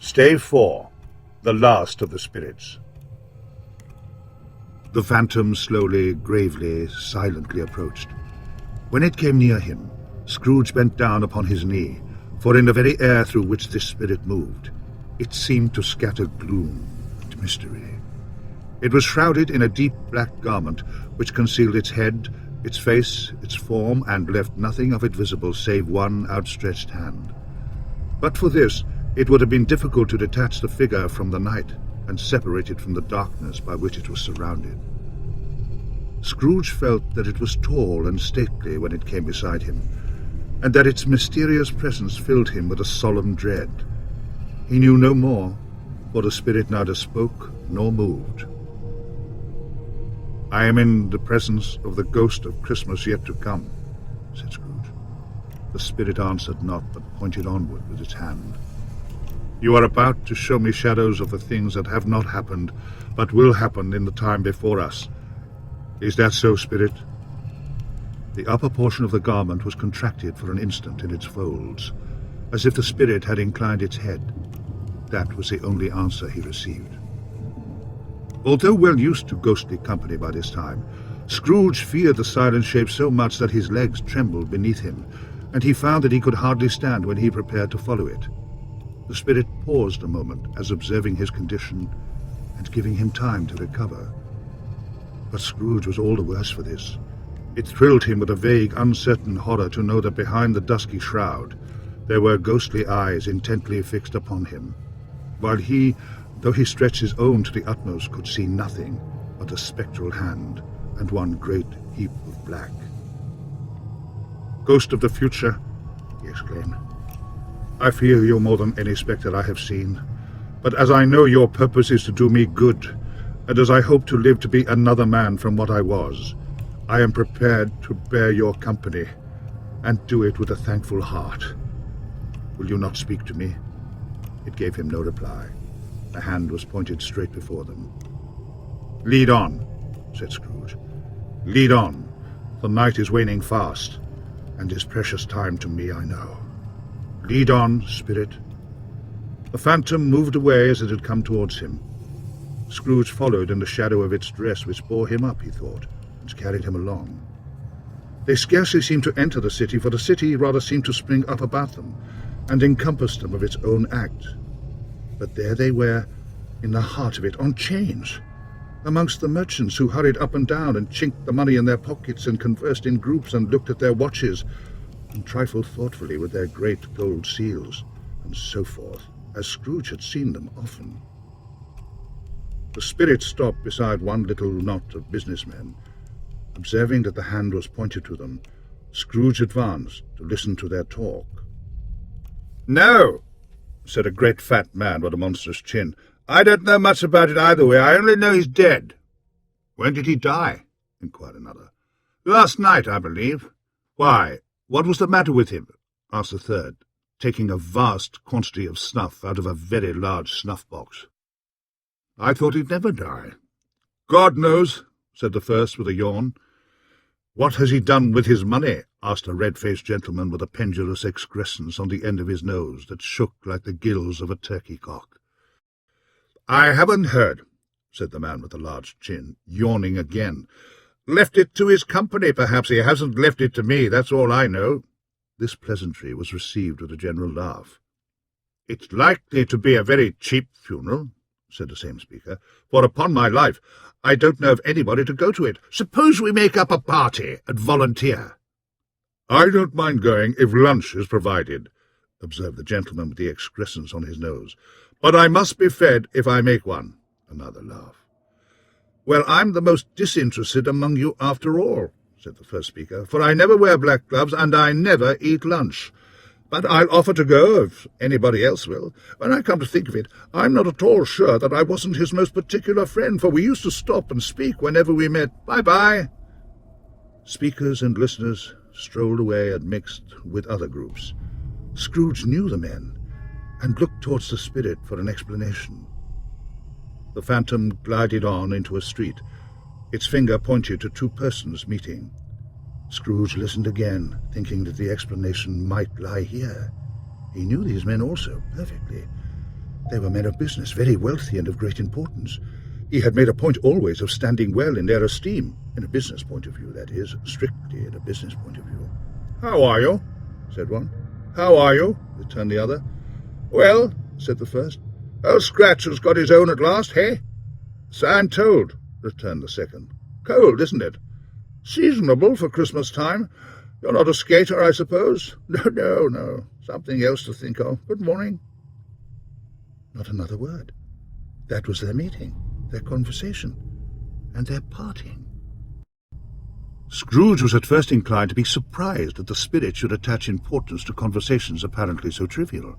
Stave 4. The Last of the Spirits. The phantom slowly, gravely, silently approached. When it came near him, Scrooge bent down upon his knee, for in the very air through which this spirit moved, it seemed to scatter gloom and mystery. It was shrouded in a deep black garment which concealed its head, its face, its form, and left nothing of it visible save one outstretched hand. But for this, it would have been difficult to detach the figure from the night and separate it from the darkness by which it was surrounded. Scrooge felt that it was tall and stately when it came beside him, and that its mysterious presence filled him with a solemn dread. He knew no more, for the spirit neither spoke nor moved. "I am in the presence of the ghost of Christmas yet to come," said Scrooge. The spirit answered not, but pointed onward with its hand. "You are about to show me shadows of the things that have not happened, but will happen in the time before us. Is that so, spirit?" The upper portion of the garment was contracted for an instant in its folds, as if the spirit had inclined its head. That was the only answer he received. Although well used to ghostly company by this time, Scrooge feared the silent shape so much that his legs trembled beneath him, and he found that he could hardly stand when he prepared to follow it. The spirit paused a moment, as observing his condition and giving him time to recover. But Scrooge was all the worse for this. It thrilled him with a vague, uncertain horror to know that behind the dusky shroud there were ghostly eyes intently fixed upon him, while he, though he stretched his own to the utmost, could see nothing but a spectral hand and one great heap of black. "Ghost of the future," he exclaimed, "I fear you more than any spectre I have seen, but as I know your purpose is to do me good, and as I hope to live to be another man from what I was, I am prepared to bear your company, and do it with a thankful heart. Will you not speak to me?" It gave him no reply. The hand was pointed straight before them. "Lead on," said Scrooge. "Lead on. The night is waning fast, and is precious time to me, I know. Lead on, spirit." The phantom moved away as it had come towards him. Scrooge followed in the shadow of its dress, which bore him up, he thought, and carried him along. They scarcely seemed to enter the city, for the city rather seemed to spring up about them, and encompass them of its own act. But there they were, in the heart of it, on chains, amongst the merchants who hurried up and down and chinked the money in their pockets and conversed in groups and looked at their watches and trifled thoughtfully with their great gold seals, and so forth, as Scrooge had seen them often. The spirit stopped beside one little knot of businessmen. Observing that the hand was pointed to them, Scrooge advanced to listen to their talk. "No," said a great fat man with a monstrous chin. "I don't know much about it either way. I only know he's dead." "When did he die?" inquired another. "Last night, I believe." "Why, what was the matter with him?" asked a third, taking a vast quantity of snuff out of a very large snuff-box. "I thought he'd never die." "God knows," said the first with a yawn. "What has he done with his money?" asked a red-faced gentleman with a pendulous excrescence on the end of his nose that shook like the gills of a turkey-cock. "I haven't heard," said the man with the large chin, yawning again. "Left it to his company, perhaps. He hasn't left it to me, that's all I know." This pleasantry was received with a general laugh. "It's likely to be a very cheap funeral," said the same speaker, "for upon my life, I don't know of anybody to go to it. Suppose we make up a party and volunteer?" "I don't mind going if lunch is provided," observed the gentleman with the excrescence on his nose. "But I must be fed if I make one." Another laugh. "Well, I'm the most disinterested among you after all," said the first speaker, "for I never wear black gloves and I never eat lunch. But I'll offer to go if anybody else will. When I come to think of it, I'm not at all sure that I wasn't his most particular friend, for we used to stop and speak whenever we met. Bye-bye." Speakers and listeners strolled away and mixed with other groups. Scrooge knew the men, and looked towards the spirit for an explanation. The phantom glided on into a street. Its finger pointed to two persons meeting. Scrooge listened again, thinking that the explanation might lie here. He knew these men also perfectly. They were men of business, very wealthy and of great importance. He had made a point always of standing well in their esteem, in a business point of view, that is, strictly in a business point of view. "How are you?" said one. "How are you?" returned the other. "Well," said the first, "old Scratch has got his own at last, hey?" "So I'm told," returned the second. "Cold, isn't it?" "Seasonable for Christmas time. You're not a skater, I suppose?" No. Something else to think of. Good morning." Not another word. That was their meeting, their conversation, and their parting. Scrooge was at first inclined to be surprised that the spirit should attach importance to conversations apparently so trivial.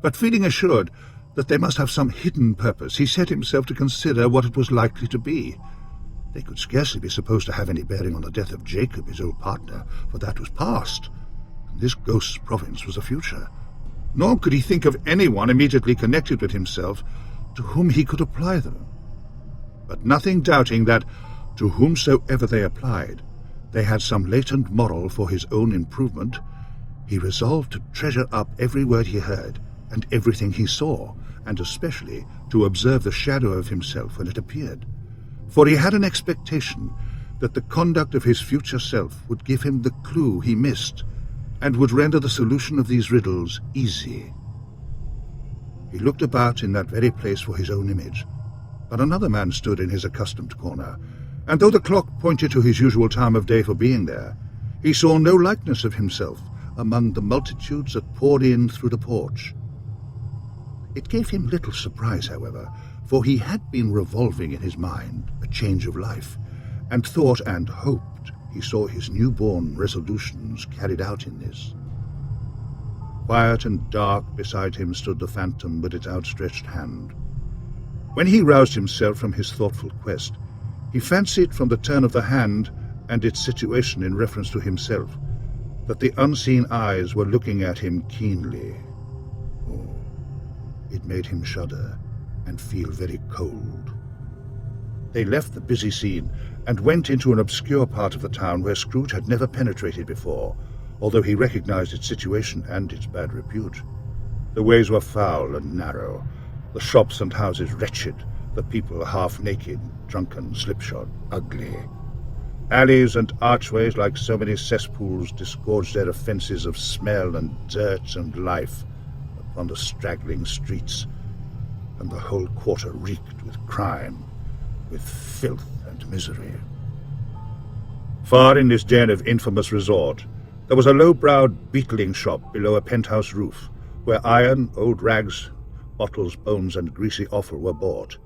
But feeling assured that they must have some hidden purpose, he set himself to consider what it was likely to be. They could scarcely be supposed to have any bearing on the death of Jacob, his old partner, for that was past, and this ghost's province was a future. Nor could he think of anyone immediately connected with himself to whom he could apply them. But nothing doubting that, to whomsoever they applied, they had some latent moral for his own improvement, he resolved to treasure up every word he heard and everything he saw, and especially to observe the shadow of himself when it appeared. For he had an expectation that the conduct of his future self would give him the clue he missed, and would render the solution of these riddles easy. He looked about in that very place for his own image, but another man stood in his accustomed corner, and though the clock pointed to his usual time of day for being there, he saw no likeness of himself among the multitudes that poured in through the porch. It gave him little surprise, however, for he had been revolving in his mind a change of life, and thought and hoped he saw his newborn resolutions carried out in this. Quiet and dark beside him stood the phantom with its outstretched hand. When he roused himself from his thoughtful quest, he fancied from the turn of the hand and its situation in reference to himself that the unseen eyes were looking at him keenly. Oh, it made him shudder and feel very cold. They left the busy scene and went into an obscure part of the town where Scrooge had never penetrated before, although he recognized its situation and its bad repute. The ways were foul and narrow, the shops and houses wretched, the people half-naked, drunken, slipshod, ugly. Alleys and archways, like so many cesspools, disgorged their offences of smell and dirt and life upon the straggling streets, and the whole quarter reeked with crime, with filth and misery. Far in this den of infamous resort, there was a low-browed beetling shop below a penthouse roof, where iron, old rags, bottles, bones, and greasy offal were bought.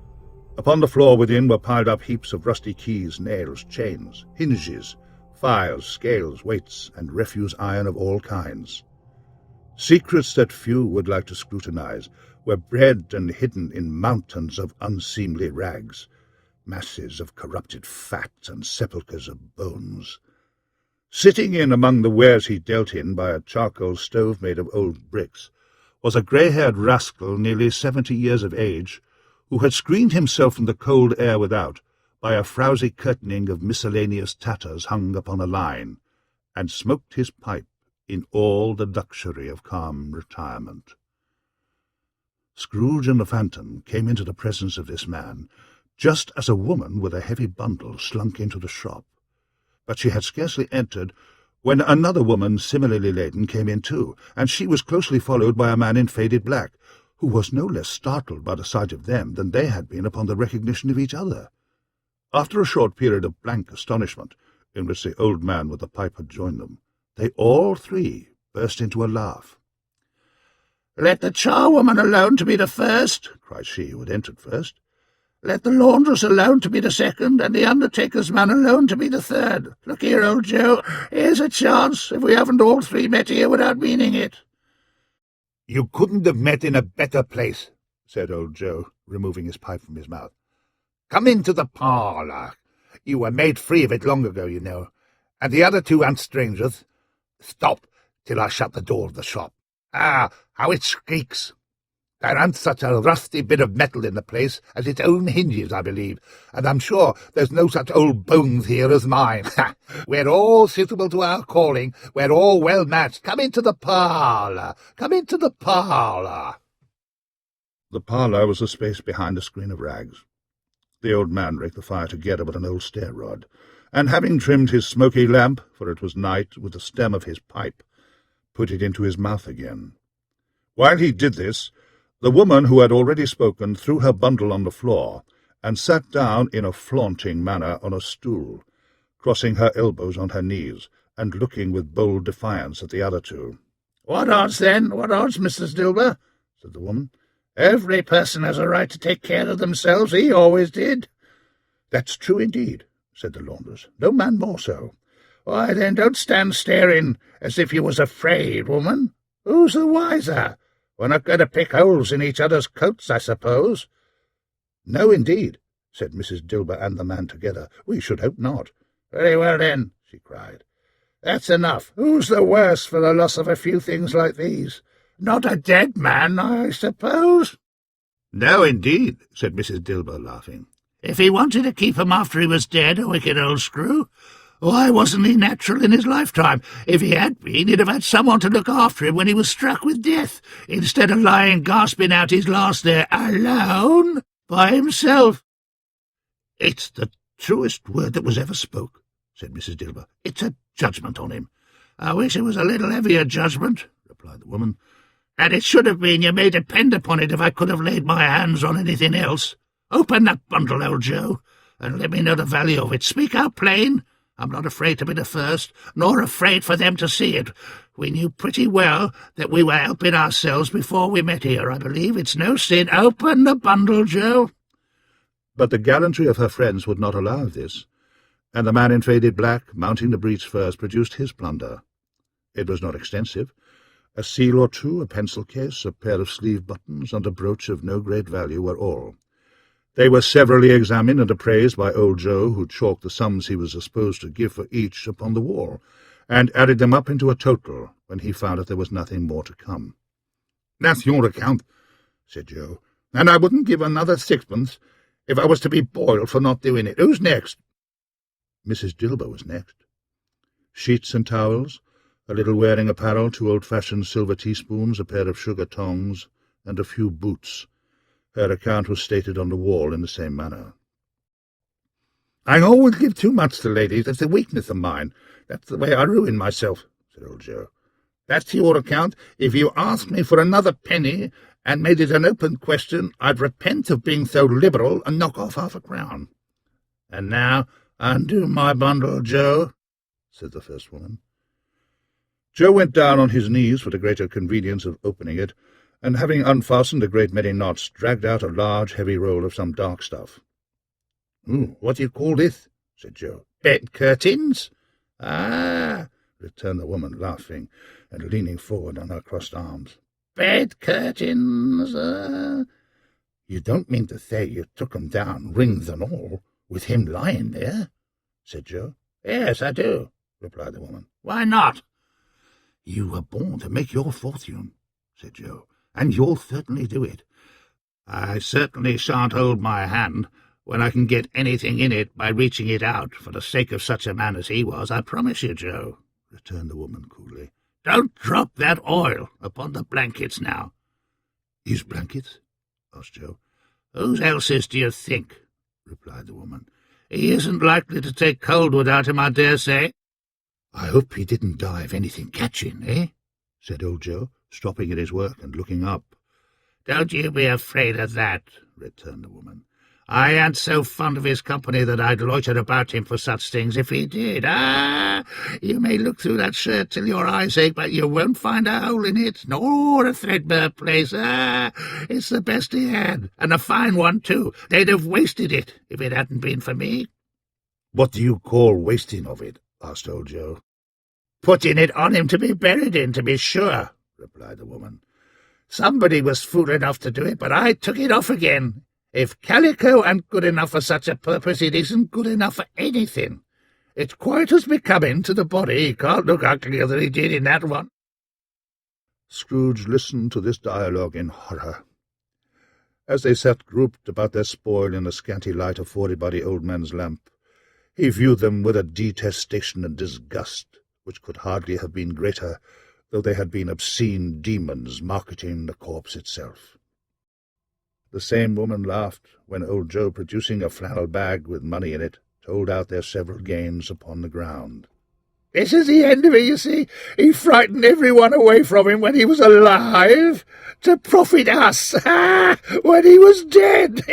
Upon the floor within were piled up heaps of rusty keys, nails, chains, hinges, files, scales, weights, and refuse iron of all kinds. Secrets that few would like to scrutinize were bred and hidden in mountains of unseemly rags, masses of corrupted fat and sepulchres of bones. Sitting in among the wares he dealt in by a charcoal stove made of old bricks was a grey-haired rascal nearly 70 years of age, who had screened himself from the cold air without by a frowsy curtaining of miscellaneous tatters hung upon a line, and smoked his pipe in all the luxury of calm retirement. Scrooge and the Phantom came into the presence of this man just as a woman with a heavy bundle slunk into the shop, but she had scarcely entered when another woman similarly laden came in too, and she was closely followed by a man in faded black, who was no less startled by the sight of them than they had been upon the recognition of each other. After a short period of blank astonishment, in which the old man with the pipe had joined them, they all three burst into a laugh. "Let the charwoman alone to be the first," cried she who had entered first. "Let the laundress alone to be the second, and the undertaker's man alone to be the third. Look here, old Joe, here's a chance, if we haven't all three met here without meaning it." "You couldn't have met in a better place," said old Joe, removing his pipe from his mouth. "Come into the parlour. You were made free of it long ago, you know, and the other two aren't strangers. Stop till I shut the door of the shop. Ah, how it squeaks! There aren't such a rusty bit of metal in the place as its own hinges, I believe, and I'm sure there's no such old bones here as mine. We're all suitable to our calling. We're all well matched. Come into the parlour. Come into the parlour." The parlour was a space behind a screen of rags. The old man raked the fire together with an old stair-rod, and having trimmed his smoky lamp, for it was night, with the stem of his pipe, put it into his mouth again. While he did this, the woman who had already spoken threw her bundle on the floor, and sat down in a flaunting manner on a stool, crossing her elbows on her knees, and looking with bold defiance at the other two. "What odds, then? What odds, Mrs. Dilber?" said the woman. "Every person has a right to take care of themselves. He always did." "That's true indeed," said the laundress. "No man more so." "Why, then, don't stand staring as if you was afraid, woman. Who's the wiser? We're not going to pick holes in each other's coats, I suppose." "No, indeed," said Mrs. Dilber and the man together. "We should hope not." "Very well, then," she cried. "That's enough. Who's the worse for the loss of a few things like these? Not a dead man, I suppose?" "No, indeed," said Mrs. Dilber, laughing. "If he wanted to keep him after he was dead, a wicked old screw, why wasn't he natural in his lifetime? If he had been, he'd have had someone to look after him when he was struck with death, instead of lying gasping out his last there alone by himself." "It's the truest word that was ever spoke," said Mrs. Dilber. "It's a judgment on him." "I wish it was a little heavier judgment," replied the woman. "And it should have been, you may depend upon it, if I could have laid my hands on anything else. Open that bundle, old Joe, and let me know the value of it. Speak out plain. I'm not afraid to be the first, nor afraid for them to see it. We knew pretty well that we were helping ourselves before we met here, I believe. It's no sin. Open the bundle, Joe." But the gallantry of her friends would not allow of this, and the man in faded black, mounting the breech first, produced his plunder. It was not extensive. A seal or two, a pencil case, a pair of sleeve buttons, and a brooch of no great value were all. They were severally examined and appraised by old Joe, who chalked the sums he was supposed to give for each upon the wall, and added them up into a total when he found that there was nothing more to come. "That's your account," said Joe, "and I wouldn't give another sixpence if I was to be boiled for not doing it. Who's next?" Mrs. Dilber was next. Sheets and towels, a little wearing apparel, 2 old-fashioned silver teaspoons, a pair of sugar tongs, and a few boots. Her account was stated on the wall in the same manner. "I always give too much to ladies. That's a weakness of mine. That's the way I ruin myself," said old Joe. "That's your account. If you asked me for another penny and made it an open question, I'd repent of being so liberal and knock off half a crown. And now undo my bundle, Joe," said the first woman. Joe went down on his knees for the greater convenience of opening it, and having unfastened a great many knots, dragged out a large heavy roll of some dark stuff. "What do you call this?" said Joe. "Bed curtains?" "Ah," returned the woman, laughing, and leaning forward on her crossed arms. "Bed curtains, You don't mean to say you took 'em down, rings and all, with him lying there?" said Joe. "Yes, I do," replied the woman. "Why not?" "You were born to make your fortune," said Joe, "and you'll certainly do it." "I certainly shan't hold my hand when I can get anything in it by reaching it out, for the sake of such a man as he was, I promise you, Joe," returned the woman coolly. "Don't drop that oil upon the blankets now." "His blankets?" asked Joe. "Whose else's do you think?" replied the woman. "He isn't likely to take cold without him, I dare say." "I hope he didn't die of anything catching, eh?" said old Joe, stopping at his work and looking up. "Don't you be afraid of that," returned the woman. "I ain't so fond of his company that I'd loiter about him for such things if he did. You may look through that shirt till your eyes ache, but you won't find a hole in it, nor a threadbare place. It's the best he had, and a fine one, too. They'd have wasted it if it hadn't been for me." "What do you call wasting of it?" asked old Joe. "Putting it on him to be buried in, to be sure," replied the woman. "Somebody was fool enough to do it, but I took it off again. If calico ain't good enough for such a purpose, it isn't good enough for anything. It's quite as becoming to the body. He can't look uglier than he did in that one." Scrooge listened to this dialogue in horror. As they sat grouped about their spoil in the scanty light afforded by the old man's lamp, he viewed them with a detestation and disgust which could hardly have been greater, though they had been obscene demons marketing the corpse itself. The same woman laughed when old Joe, producing a flannel bag with money in it, told out their several gains upon the ground. "This is the end of it, you see. He frightened everyone away from him when he was alive, to profit us when he was dead."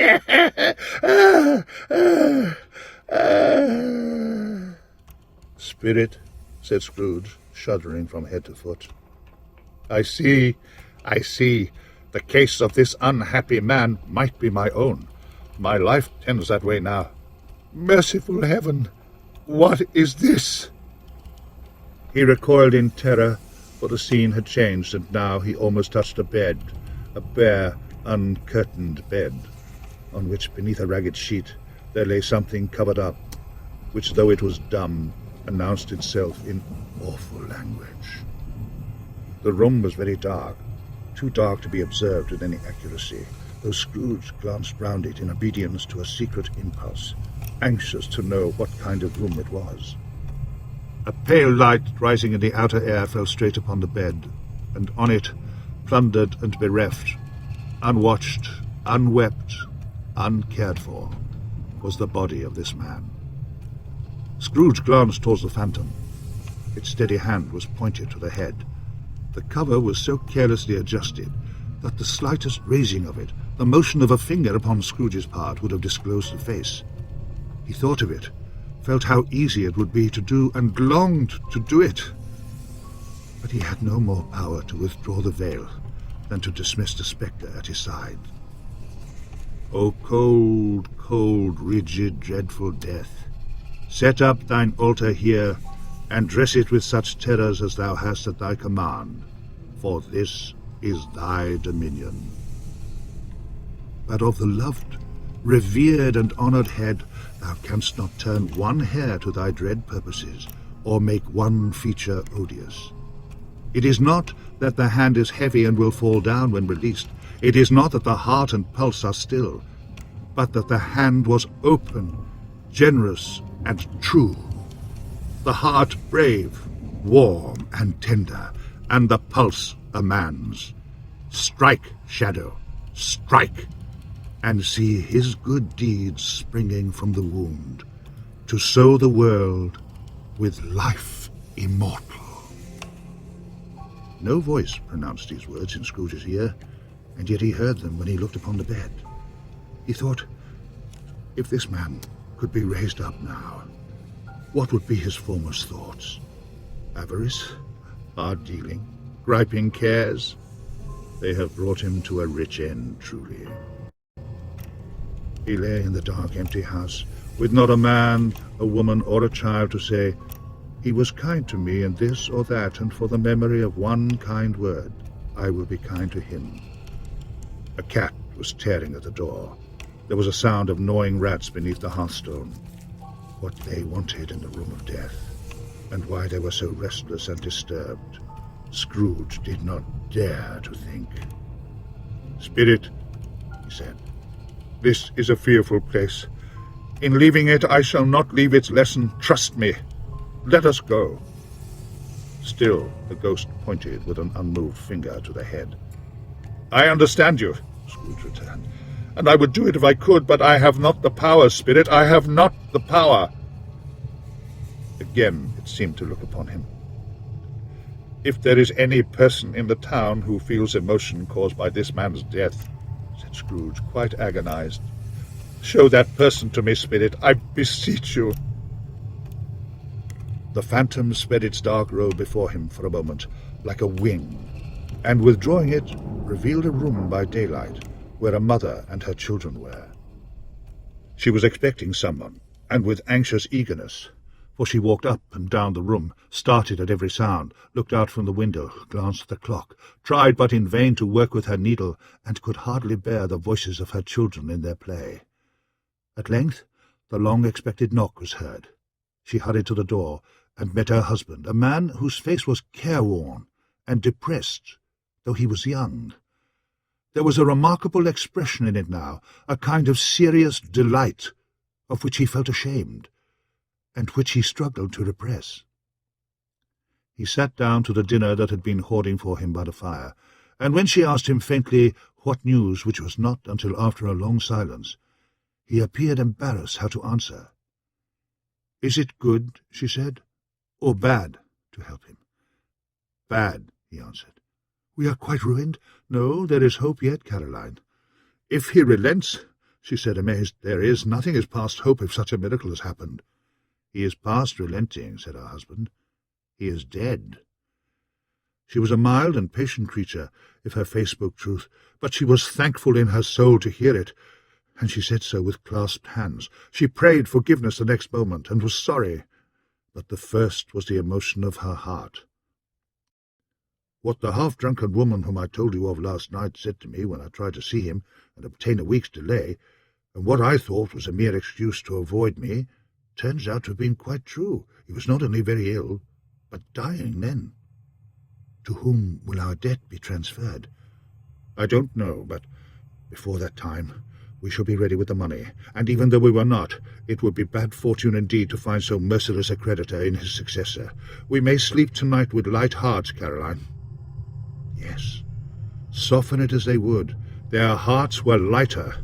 "Spirit," said Scrooge, shuddering from head to foot, I see. The case of this unhappy man might be my own. My life tends that way now. Merciful heaven, what is this?" He recoiled in terror, for the scene had changed, and now he almost touched a bed, a bare, uncurtained bed, on which, beneath a ragged sheet, there lay something covered up, which, though it was dumb, announced itself in awful language. The room was very dark, too dark to be observed with any accuracy, though Scrooge glanced round it in obedience to a secret impulse, anxious to know what kind of room it was. A pale light rising in the outer air fell straight upon the bed, and on it, plundered and bereft, unwatched, unwept, uncared for, was the body of this man. Scrooge glanced towards the phantom. Its steady hand was pointed to the head. The cover was so carelessly adjusted that the slightest raising of it, the motion of a finger upon Scrooge's part, would have disclosed the face. He thought of it, felt how easy it would be to do, and longed to do it. But he had no more power to withdraw the veil than to dismiss the spectre at his side. O cold, cold, rigid, dreadful death, set up thine altar here, and dress it with such terrors as thou hast at thy command, for this is thy dominion. But of the loved, revered, and honoured head thou canst not turn one hair to thy dread purposes, or make one feature odious. It is not that the hand is heavy and will fall down when released. It is not that the heart and pulse are still, but that the hand was open, generous, and true. The heart brave, warm, and tender, and the pulse a man's. Strike, shadow, strike, and see his good deeds springing from the wound, to sow the world with life immortal. No voice pronounced these words in Scrooge's ear, and yet he heard them when he looked upon the bed. He thought, if this man could be raised up now, what would be his foremost thoughts? Avarice? Hard dealing? Griping cares? They have brought him to a rich end, truly. He lay in the dark, empty house, with not a man, a woman, or a child to say, he was kind to me in this or that, and for the memory of one kind word, I will be kind to him. A cat was tearing at the door. There was a sound of gnawing rats beneath the hearthstone. What they wanted in the room of death, and why they were so restless and disturbed, Scrooge did not dare to think. "Spirit," he said, "this is a fearful place. In leaving it, I shall not leave its lesson. Trust me. Let us go." Still the ghost pointed with an unmoved finger to the head. "I understand you," Scrooge returned, "and I would do it if I could, but I have not the power, Spirit. I have not the power." Again it seemed to look upon him. "If there is any person in the town who feels emotion caused by this man's death," said Scrooge, quite agonized, "show that person to me, Spirit, I beseech you." The phantom spread its dark robe before him for a moment, like a wing, and withdrawing it, revealed a room by daylight, where a mother and her children were. She was expecting someone, and with anxious eagerness, for she walked up and down the room, started at every sound, looked out from the window, glanced at the clock, tried but in vain to work with her needle, and could hardly bear the voices of her children in their play. At length the long-expected knock was heard. She hurried to the door, and met her husband, a man whose face was careworn and depressed, though he was young. There was a remarkable expression in it now, a kind of serious delight, of which he felt ashamed, and which he struggled to repress. He sat down to the dinner that had been hoarding for him by the fire, and when she asked him faintly what news, which was not until after a long silence, he appeared embarrassed how to answer. "Is it good," she said, "or bad to help him?" "Bad," he answered. "We are quite ruined?" "No, there is hope yet, Caroline." "If he relents," she said, amazed. "There is. Nothing is past hope if such a miracle has happened." "He is past relenting," said her husband. "He is dead." She was a mild and patient creature, if her face spoke truth, but she was thankful in her soul to hear it, and she said so with clasped hands. She prayed forgiveness the next moment, and was sorry, but the first was the emotion of her heart. "What the half-drunken woman whom I told you of last night said to me when I tried to see him and obtain a week's delay, and what I thought was a mere excuse to avoid me, turns out to have been quite true. He was not only very ill, but dying then. To whom will our debt be transferred? I don't know, but before that time we shall be ready with the money, and even though we were not, it would be bad fortune indeed to find so merciless a creditor in his successor. We may sleep tonight with light hearts, Caroline." Yes, soften it as they would, their hearts were lighter.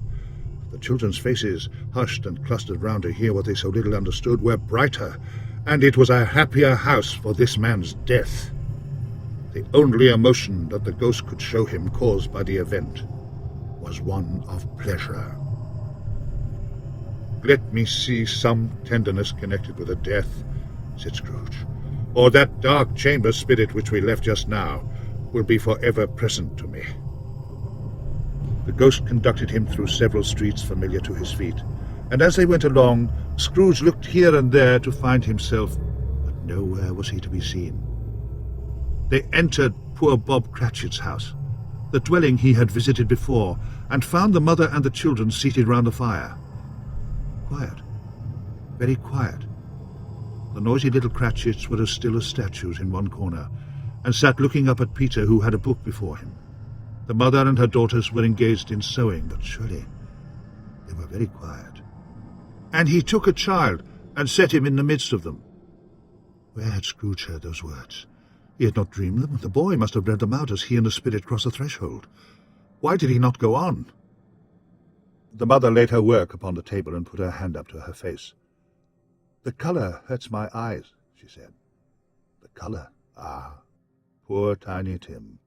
The children's faces, hushed and clustered round to hear what they so little understood, were brighter, and it was a happier house for this man's death. The only emotion that the ghost could show him caused by the event was one of pleasure. "Let me see some tenderness connected with a death," said Scrooge, "or that dark chamber spirit which we left just now will be forever present to me." The ghost conducted him through several streets familiar to his feet, and as they went along, Scrooge looked here and there to find himself, but nowhere was he to be seen. They entered poor Bob Cratchit's house, the dwelling he had visited before, and found the mother and the children seated round the fire. Quiet, very quiet. The noisy little Cratchits were as still as statues in one corner, and sat looking up at Peter, who had a book before him. The mother and her daughters were engaged in sewing, but surely they were very quiet. And he took a child and set him in the midst of them. Where had Scrooge heard those words? He had not dreamed them. The boy must have read them out as he and the spirit crossed the threshold. Why did he not go on? The mother laid her work upon the table and put her hand up to her face. "The colour hurts my eyes," she said. "The colour? Ah, poor Tiny Tim."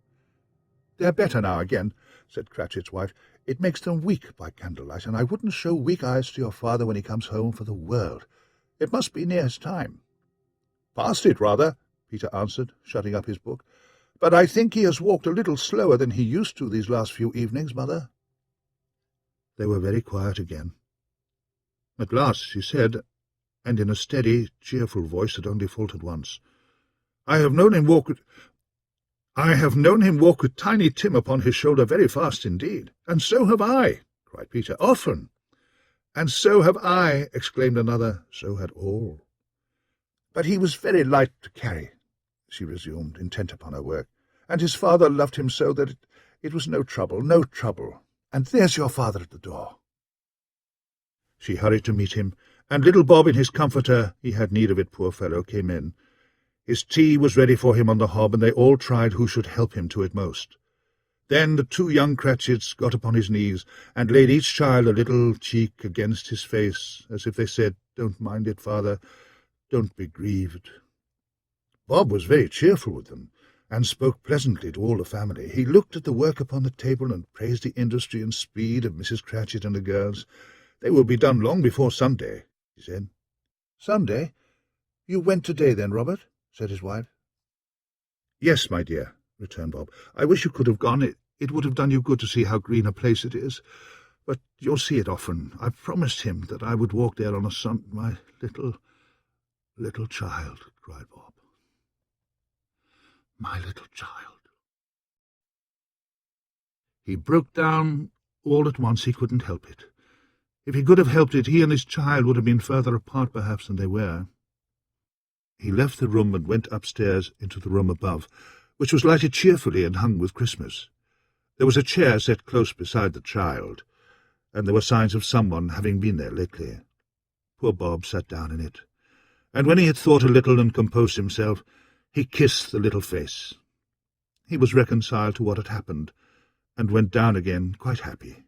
"They're better now again," said Cratchit's wife. "It makes them weak by candlelight, and I wouldn't show weak eyes to your father when he comes home for the world. It must be near his time." "Past it, rather," Peter answered, shutting up his book. "But I think he has walked a little slower than he used to these last few evenings, Mother." They were very quiet again. At last she said, and in a steady, cheerful voice that only faltered once, I have known him walk with Tiny Tim upon his shoulder very fast indeed." "And so have I," cried Peter. "Often." "And so have I," exclaimed another. "So had all." "But he was very light to carry," she resumed, intent upon her work, "and his father loved him so that it was no trouble, no trouble. And there's your father at the door." She hurried to meet him, and little Bob in his comforter, he had need of it, poor fellow, came in. His tea was ready for him on the hob, and they all tried who should help him to it most. Then the two young Cratchits got upon his knees, and laid each child a little cheek against his face, as if they said, "Don't mind it, father, don't be grieved." Bob was very cheerful with them, and spoke pleasantly to all the family. He looked at the work upon the table, and praised the industry and speed of Mrs. Cratchit and the girls. "They will be done long before Sunday," he said. "Sunday? You went today, then, Robert?" said his wife. "Yes, my dear," returned Bob. "I wish you could have gone. It would have done you good to see how green a place it is. But you'll see it often. I promised him that I would walk there on a Sunday." "My little child," cried Bob. "My little child." He broke down all at once. He couldn't help it. If he could have helped it, he and his child would have been further apart perhaps than they were. He left the room and went upstairs into the room above, which was lighted cheerfully and hung with Christmas. There was a chair set close beside the child, and there were signs of someone having been there lately. Poor Bob sat down in it, and when he had thought a little and composed himself, he kissed the little face. he was reconciled to what had happened, and went down again quite happy.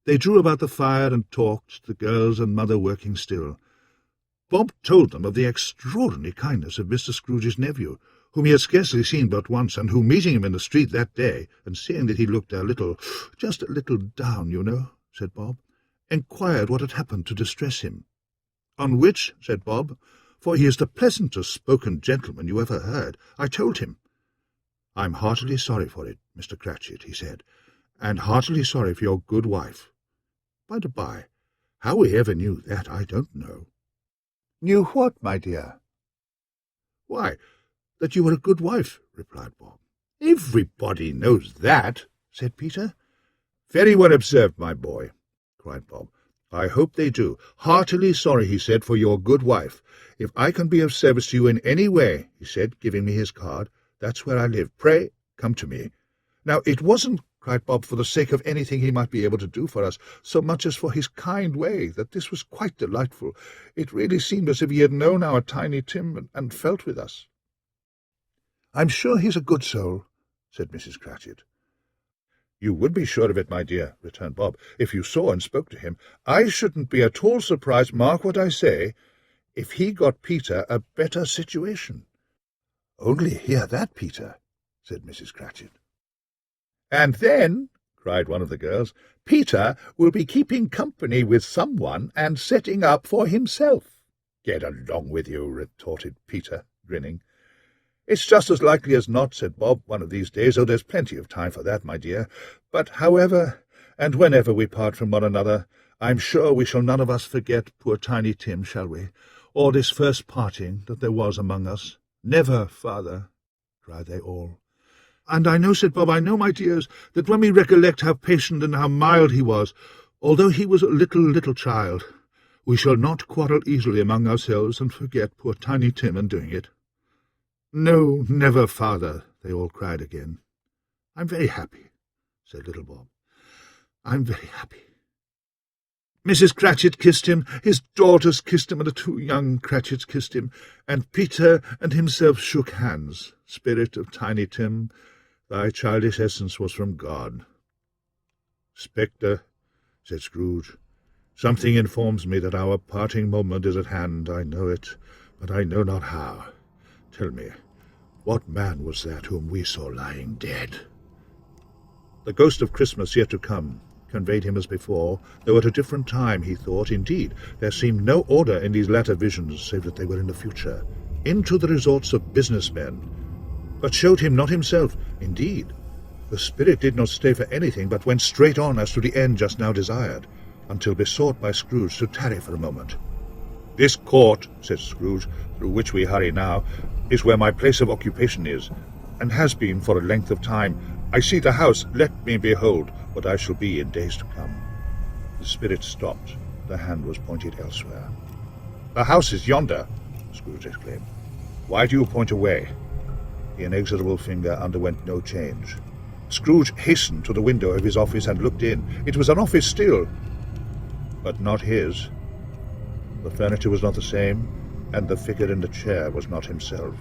They drew about the fire and talked, the girls and mother working still. Bob told them of the extraordinary kindness of Mr. Scrooge's nephew, whom he had scarcely seen but once, and who, meeting him in the street that day, and seeing that he looked just a little down, you know, said Bob, enquired what had happened to distress him. On which, said Bob, for he is the pleasantest spoken gentleman you ever heard, I told him. I'm heartily sorry for it, Mr. Cratchit, he said, and heartily sorry for your good wife. By the by, how we ever knew that, I don't know. Knew what, my dear? Why, that you were a good wife, replied Bob. Everybody knows that, said Peter. Very well observed, my boy, cried Bob. I hope they do. Heartily sorry, he said, for your good wife. If I can be of service to you in any way, he said, giving me his card, that's where I live. Pray, come to me. Now, it wasn't, cried Bob, for the sake of anything he might be able to do for us, so much as for his kind way, that this was quite delightful. It really seemed as if he had known our Tiny Tim and felt with us. I'm sure he's a good soul, said Mrs. Cratchit. You would be sure of it, my dear, returned Bob, if you saw and spoke to him. I shouldn't be at all surprised, mark what I say, if he got Peter a better situation. Only hear that, Peter, said Mrs. Cratchit. And then, cried one of the girls, Peter will be keeping company with someone and setting up for himself. Get along with you, retorted Peter, grinning. It's just as likely as not, said Bob, one of these days, though there's plenty of time for that, my dear. But however and whenever we part from one another, I'm sure we shall none of us forget poor Tiny Tim, shall we, or this first parting that there was among us. Never, father, cried they all. And I know, said Bob, I know, my dears, that when we recollect how patient and how mild he was, although he was a little child, we shall not quarrel easily among ourselves and forget poor Tiny Tim in doing it. No, never, father, they all cried again. I'm very happy, said little Bob. I'm very happy. Mrs. Cratchit kissed him, his daughters kissed him, and the two young Cratchits kissed him, and Peter and himself shook hands. Spirit of Tiny Tim, thy childish essence was from God. Spectre, said Scrooge, something informs me that our parting moment is at hand. I know it, but I know not how. Tell me, what man was that whom we saw lying dead? The ghost of Christmas yet to come conveyed him as before, though at a different time, he thought. Indeed, there seemed no order in these latter visions, save that they were in the future, into the resorts of business men, but showed him not himself. Indeed, the spirit did not stay for anything, but went straight on as to the end just now desired, until besought by Scrooge to tarry for a moment. This court, said Scrooge, through which we hurry now, is where my place of occupation is, and has been for a length of time. I see the house. Let me behold what I shall be in days to come. The spirit stopped. The hand was pointed elsewhere. The house is yonder, Scrooge exclaimed. Why do you point away? The inexorable finger underwent no change. Scrooge hastened to the window of his office and looked in. It was an office still, but not his. The furniture was not the same, and the figure in the chair was not himself.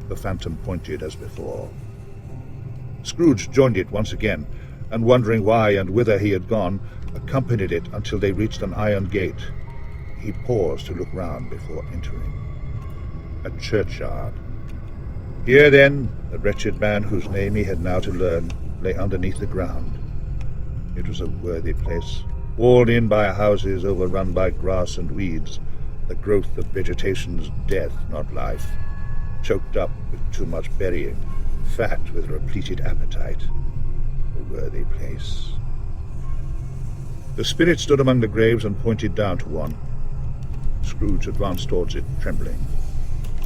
The phantom pointed as before. Scrooge joined it once again, and wondering why and whither he had gone, accompanied it until they reached an iron gate. He paused to look round before entering. A churchyard. Here, then, the wretched man whose name he had now to learn lay underneath the ground. It was a worthy place, walled in by houses, overrun by grass and weeds, the growth of vegetation's death, not life, choked up with too much burying, fat with repleted appetite. A worthy place. The spirit stood among the graves and pointed down to one. Scrooge advanced towards it, trembling.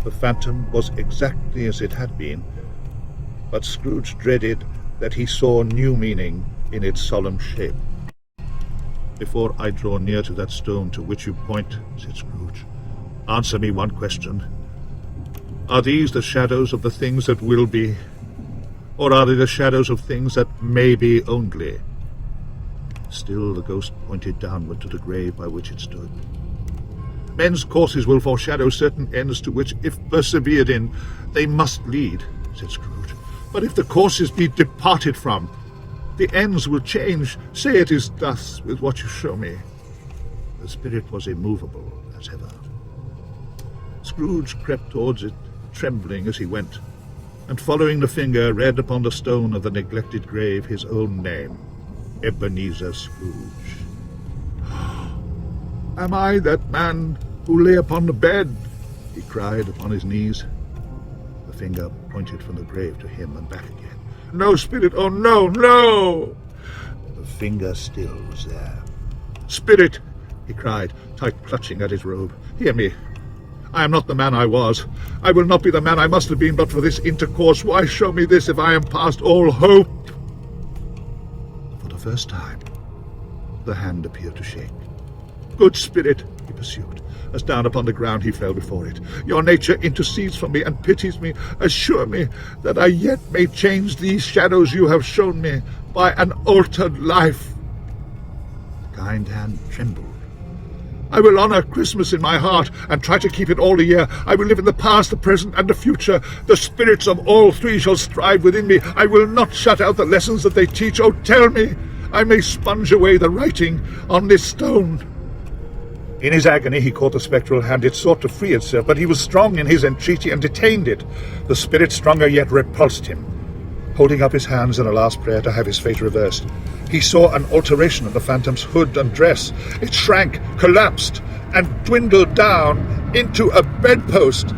The phantom was exactly as it had been, but Scrooge dreaded that he saw new meaning in its solemn shape. Before I draw near to that stone to which you point, said Scrooge, answer me one question. Are these the shadows of the things that will be, or are they the shadows of things that may be only? Still the ghost pointed downward to the grave by which it stood. Men's courses will foreshadow certain ends to which, if persevered in, they must lead. said Scrooge. "But if the courses be departed from, the ends will change. Say it is thus with what you show me." The spirit was immovable as ever. Scrooge crept towards it, trembling as he went, and following the finger read upon the stone of the neglected grave his own name, Ebenezer Scrooge. "Am I that man who lay upon the bed?" he cried upon his knees. The finger pointed from the grave to him and back again. "No, spirit, oh no, no!" The finger still was there. "Spirit," he cried, tight clutching at his robe, "hear me. I am not the man I was. I will not be the man I must have been but for this intercourse. Why show me this if I am past all hope?" For the first time, the hand appeared to shake. "Good spirit," he pursued, as down upon the ground he fell before it, "your nature intercedes for me and pities me. Assure me that I yet may change these shadows you have shown me by an altered life." The kind hand trembled. "I will honour Christmas in my heart and try to keep it all the year. I will live in the past, the present, and the future. The spirits of all three shall strive within me. I will not shut out the lessons that they teach. Oh, tell me, I may sponge away the writing on this stone." In his agony he caught the spectral hand. It sought to free itself, but he was strong in his entreaty and detained it. The spirit, stronger yet, repulsed him. Holding up his hands in a last prayer to have his fate reversed, he saw an alteration of the phantom's hood and dress. It shrank, collapsed, and dwindled down into a bedpost.